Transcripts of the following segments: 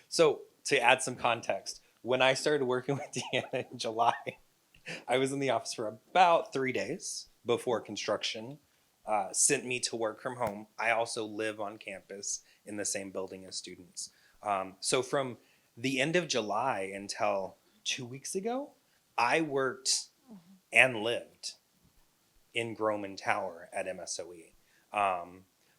So to add some context, when I started working with Deanna in July, I was in the office for about 3 days before construction sent me to work from home. I also live on campus in the same building as students. So from the end of July until 2 weeks ago, I worked and lived in Groman Tower at MSOE.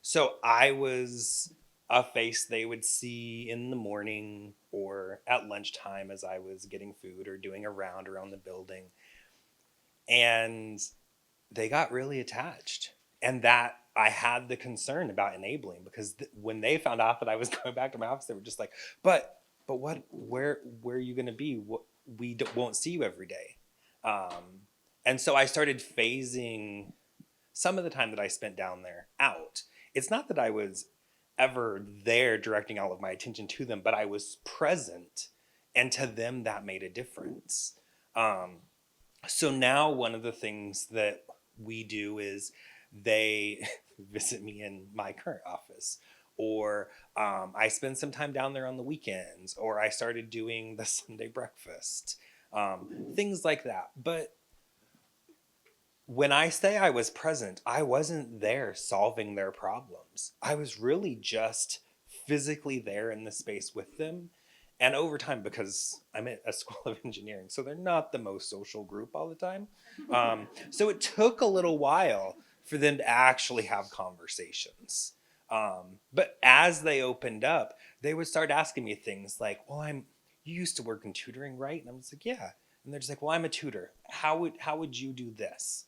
So I was a face they would see in the morning or at lunchtime as I was getting food or doing a round around the building. And they got really attached. And that I had the concern about enabling because when they found out that I was going back to my office, they were just like, but what, where are you going to be? What, won't see you every day. And so I started phasing some of the time that I spent down there out. It's not that I was ever there directing all of my attention to them, but I was present, and to them that made a difference. Um, so now one of the things that we do is they visit me in my current office, or I spend some time down there on the weekends, or I started doing the Sunday breakfast, things like that. But when I say I was present, I wasn't there solving their problems. I was really just physically there in the space with them. And over time, because I'm at a school of engineering, so they're not the most social group all the time. So it took a little while for them to actually have conversations. But as they opened up, they would start asking me things like, "Well, you used to work in tutoring, right?" And I'm just like, "Yeah." And they're just like, "Well, I'm a tutor. How would you do this?"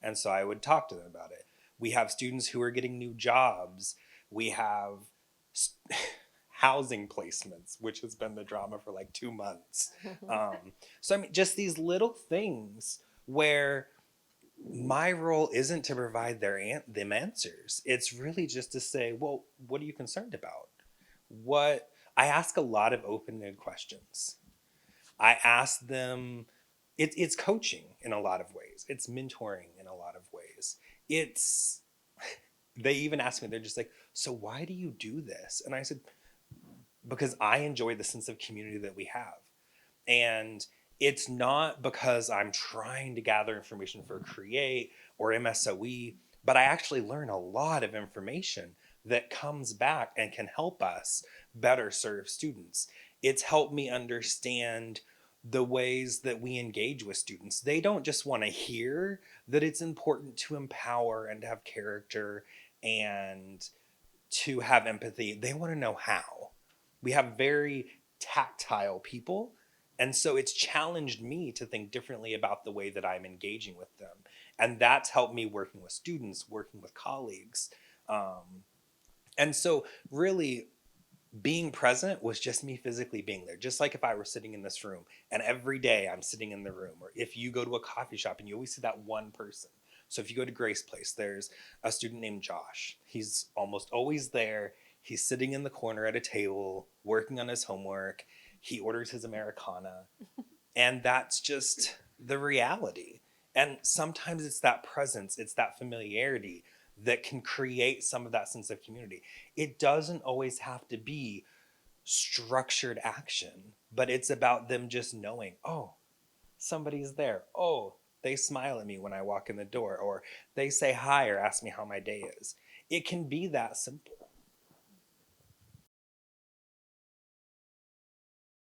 And so I would talk to them about it. We have students who are getting new jobs. We have housing placements, which has been the drama for like 2 months. So I mean, just these little things where my role isn't to provide them answers. It's really just to say, well, what are you concerned about? What I ask a lot of open-ended questions. I ask them, it's coaching in a lot of ways. It's mentoring in a lot of ways. It's they even ask me, they're just like, so why do you do this? And I said, because I enjoy the sense of community that we have. And it's not because I'm trying to gather information for Create or MSOE, but I actually learn a lot of information that comes back and can help us better serve students. It's helped me understand the ways that we engage with students. They don't just want to hear that it's important to empower and to have character and to have empathy. They want to know how. We have very tactile people. And so it's challenged me to think differently about the way that I'm engaging with them. And that's helped me working with students, working with colleagues. And so, really, being present was just me physically being there. Just like if I were sitting in this room and every day I'm sitting in the room, or if you go to a coffee shop and you always see that one person. So if you go to Grace Place, there's a student named Josh. He's almost always there. He's sitting in the corner at a table working on his homework. He orders his Americana. And that's just the reality. And sometimes it's that presence, it's that familiarity that can create some of that sense of community. It doesn't always have to be structured action, but it's about them just knowing, oh, somebody's there. Oh, they smile at me when I walk in the door, or they say hi or ask me how my day is. It can be that simple.